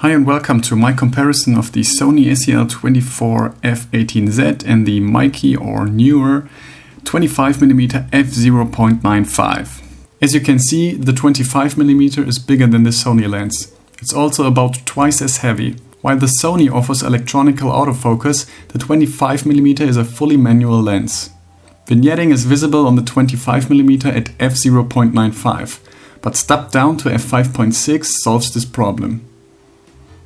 Hi and welcome to my comparison of the Sony SEL24f18z and the Meike or Neewer 25mm f0.95. As you can see, the 25mm is bigger than the Sony lens. It's also about twice as heavy. While the Sony offers electronical autofocus, the 25mm is a fully manual lens. Vignetting is visible on the 25mm at f0.95, but step down to f5.6 solves this problem.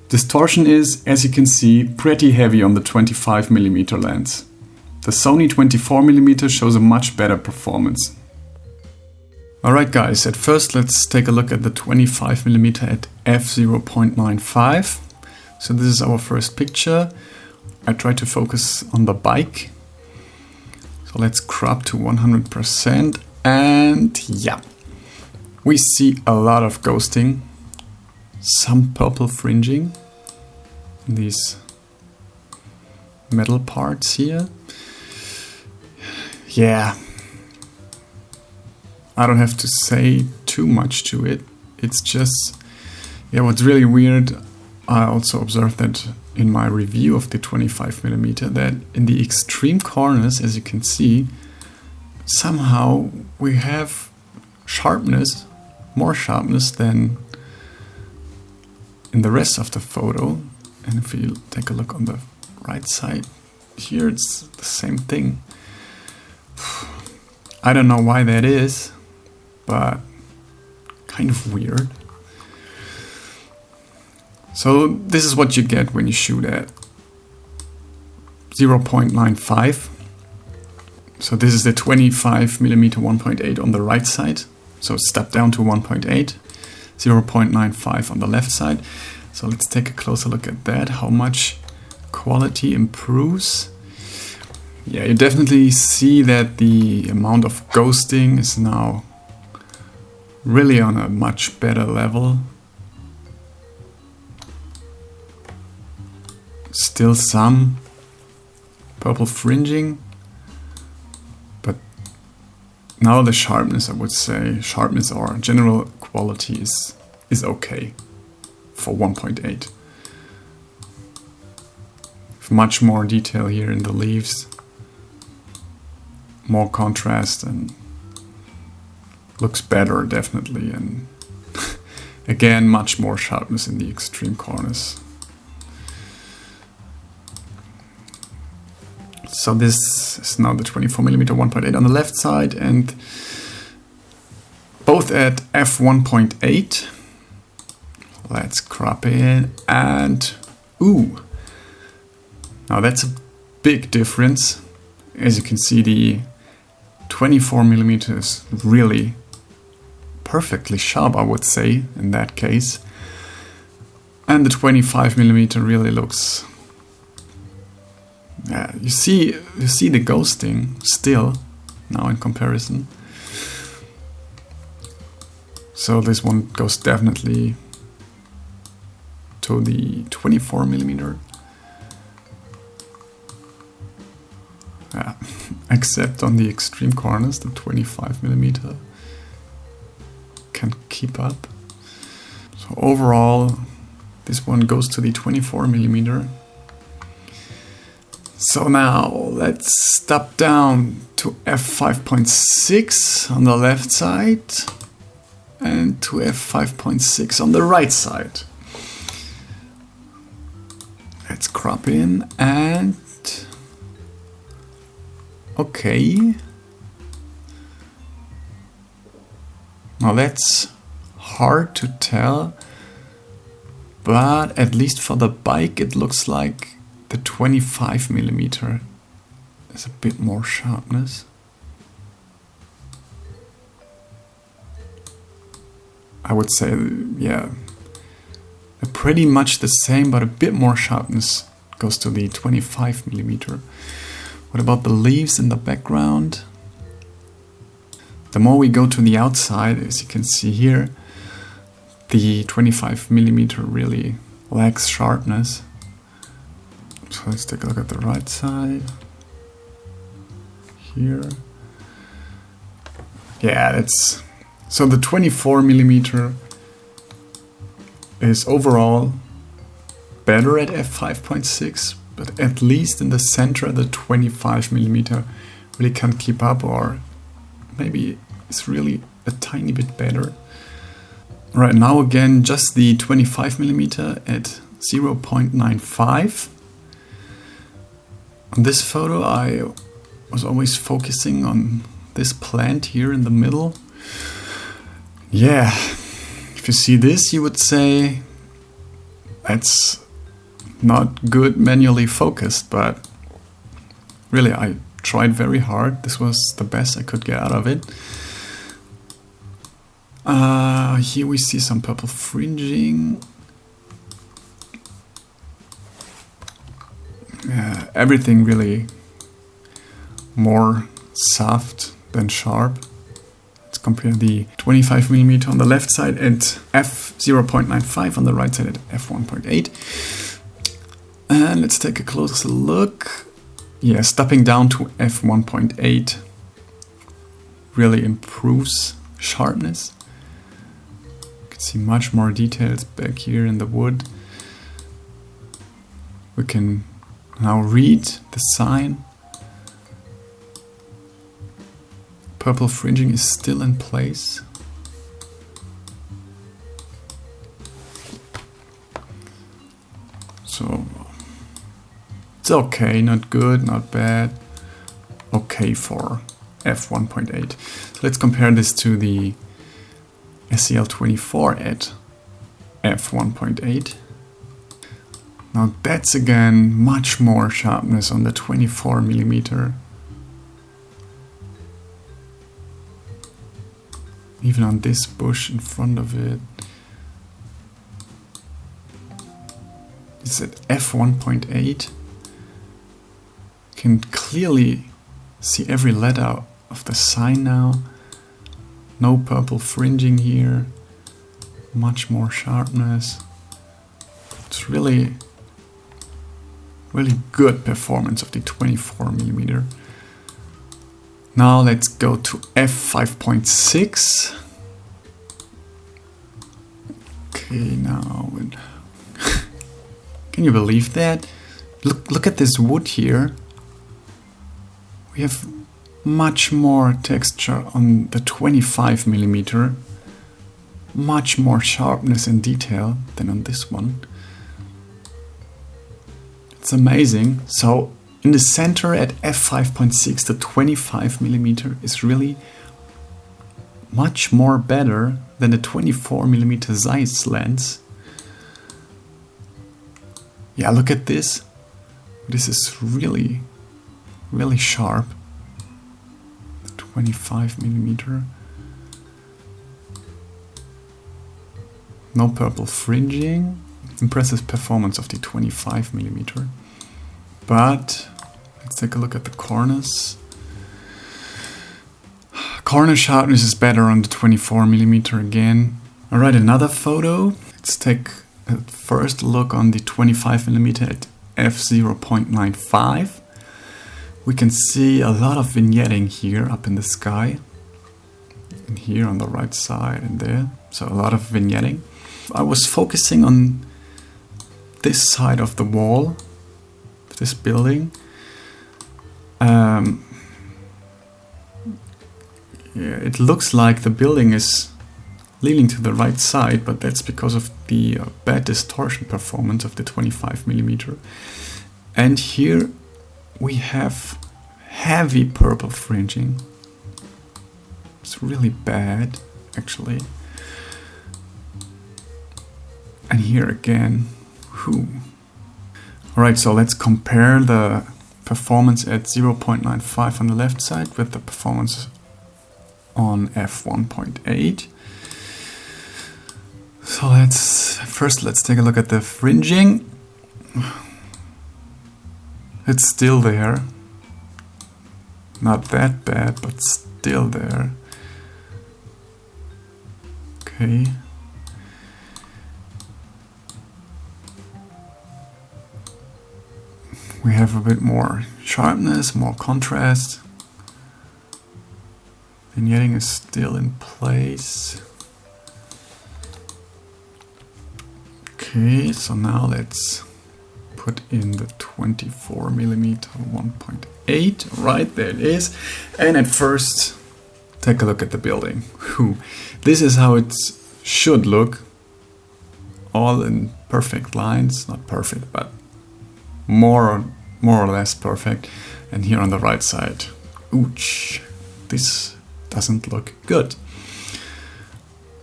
Distortion is, as you can see, pretty heavy on the 25mm lens. The Sony 24mm shows a much better performance. Alright guys, at first let's take a look at the 25mm at f0.95. So this is our first picture. I try to focus on the bike. So let's crop to 100% and yeah. We see a lot of ghosting, some purple fringing in these metal parts here. Yeah, I don't have to say too much to it. It's just, yeah, what's really weird, I also observed that in my review of the 25mm, that in the extreme corners, as you can see, somehow we have sharpness, more sharpness than in the rest of the photo. And if you take a look on the right side here, it's the same thing. I don't know why that is, but kind of weird. So this is what you get when you shoot at 0.95. So this is the 25mm 1.8 on the right side. So step down to 1.8, 0.95 on the left side. So let's take a closer look at that, how much quality improves. Yeah, you definitely see that the amount of ghosting is now really on a much better level. Still some purple fringing, but now the sharpness, I would say, sharpness or general quality is okay for 1.8. Much more detail here in the leaves, more contrast and looks better definitely, and again much more sharpness in the extreme corners. So this is now the 24mm 1.8 on the left side and both at f1.8. Let's crop in and ooh, now that's a big difference. As you can see, the 24mm is really perfectly sharp, I would say, in that case. And the 25mm really looks, yeah, you see the ghosting still now in comparison. So this one goes definitely to the 24mm. Yeah, except on the extreme corners, the 25mm can keep up. So overall, this one goes to the 24mm. So now let's step down to f5.6 on the left side and to f5.6 on the right side. Let's crop in and okay. Now that's hard to tell, but at least for the bike it looks like the 25mm is a bit more sharpness. I would say, yeah, they're pretty much the same, but a bit more sharpness goes to the 25mm. What about the leaves in the background? The more we go to the outside, as you can see here, the 25mm really lacks sharpness. So let's take a look at the right side. Here. Yeah, that's... So the 24mm is overall better at f5.6, but at least in the center the 25mm really can't keep up, or maybe it's really a tiny bit better. Right now again, just the 25mm at 0.95. On this photo I was always focusing on this plant here in the middle. Yeah, if you see this you would say that's not good manually focused, but really I tried very hard. This was the best I could get out of it. Here we see some purple fringing. Everything really more soft than sharp. Let's compare the 25mm on the left side at f0.95, on the right side at f1.8. And let's take a closer look. Yeah, stepping down to f1.8 really improves sharpness. You can see much more details back here in the wood. We can now read the sign. Purple fringing is still in place. So it's okay, not good, not bad. Okay for f1.8. So let's compare this to the SEL24 at f1.8. Now that's again much more sharpness on the 24mm. Even on this bush in front of it. It's at f1.8. Can clearly see every letter of the sign now. No purple fringing here. Much more sharpness. It's really good performance of the 24mm. Now let's go to f5.6. Okay, now can you believe that? Look at this wood here. We have much more texture on the 25mm, much more sharpness and detail than on this one. It's amazing. So in the center at f5.6, the 25mm is really much more better than the 24mm Zeiss lens. Yeah, look at this. This is really sharp. 25mm. No purple fringing. Impressive performance of the 25mm. But let's take a look at the corners. Corner sharpness is better on the 24mm again. Alright, another photo. Let's take a first look on the 25mm at f0.95. We can see a lot of vignetting here up in the sky. And here on the right side and there. So a lot of vignetting. I was focusing on this side of the wall, this building. Yeah, it looks like the building is leaning to the right side, but that's because of the bad distortion performance of the 25mm. And here we have heavy purple fringing. It's really bad, actually. And here again, Alright, so let's compare the performance at 0.95 on the left side with the performance on f1.8. So let's take a look at the fringing. It's still there. Not that bad, but still there. Okay. We have a bit more sharpness, more contrast. Vignetting is still in place. Okay, so now let's put in the 24mm 1.8. Right, there it is. And at first, take a look at the building. Whew. This is how it should look. All in perfect lines. Not perfect, but more or less perfect. And here on the right side, ouch, this doesn't look good.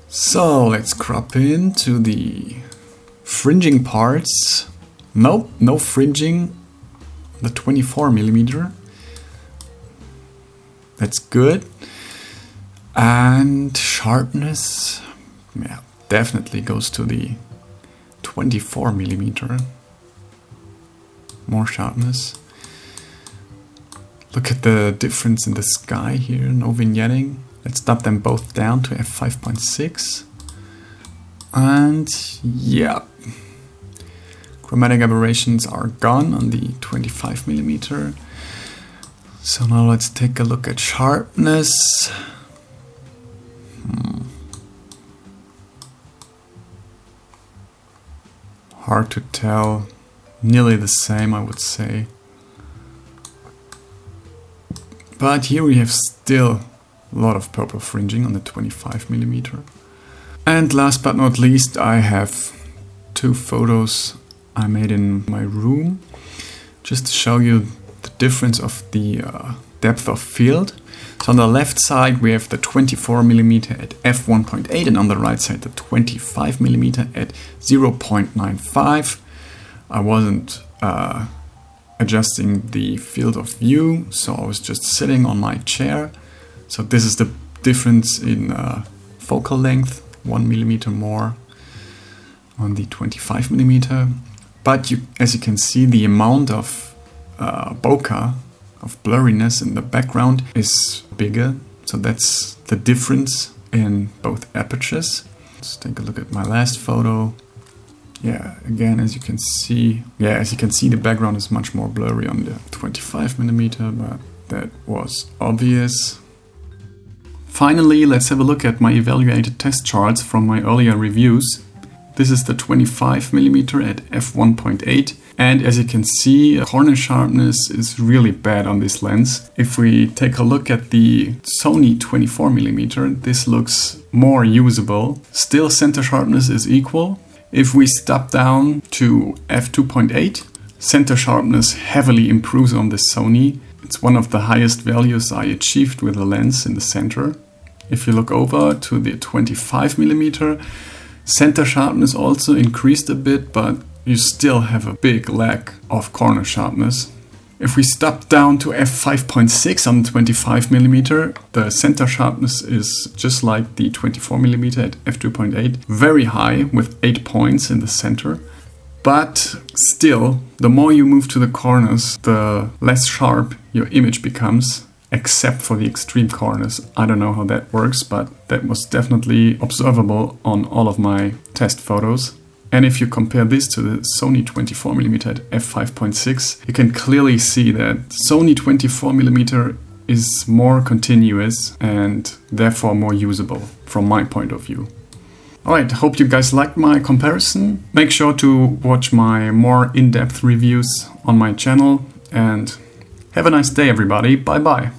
So let's crop into the fringing parts. Nope, no fringing on the 24mm. That's good. And sharpness, yeah, definitely goes to the 24mm. More sharpness. Look at the difference in the sky here, no vignetting. Let's dump them both down to f5.6. And yeah, chromatic aberrations are gone on the 25mm. So now let's take a look at sharpness. Hard to tell, nearly the same I would say. But here we have still a lot of purple fringing on the 25mm. And last but not least, I have two photos I made in my room, just to show you the difference of the depth of field. So on the left side we have the 24mm at f1.8 and on the right side the 25mm at 0.95. I wasn't adjusting the field of view, so I was just sitting on my chair. So this is the difference in focal length, 1mm more on the 25mm. But as you can see, the amount of bokeh, of blurriness in the background is bigger. So that's the difference in both apertures. Let's take a look at my last photo. Yeah, again, as you can see, the background is much more blurry on the 25mm, but that was obvious. Finally, let's have a look at my evaluated test charts from my earlier reviews. This is the 25mm at f1.8, and as you can see, corner sharpness is really bad on this lens. If we take a look at the Sony 24mm, this looks more usable. Still, center sharpness is equal. If we step down to f2.8, center sharpness heavily improves on the Sony. It's one of the highest values I achieved with the lens in the center. If you look over to the 25mm, center sharpness also increased a bit, but you still have a big lack of corner sharpness. If we step down to f5.6 on 25mm, the center sharpness is just like the 24mm at f2.8, very high with 8 points in the center. But still, the more you move to the corners, the less sharp your image becomes, except for the extreme corners. I don't know how that works, but that was definitely observable on all of my test photos. And if you compare this to the Sony 24mm at f5.6, you can clearly see that Sony 24mm is more continuous and therefore more usable from my point of view. Alright, hope you guys liked my comparison. Make sure to watch my more in-depth reviews on my channel and have a nice day everybody. Bye bye.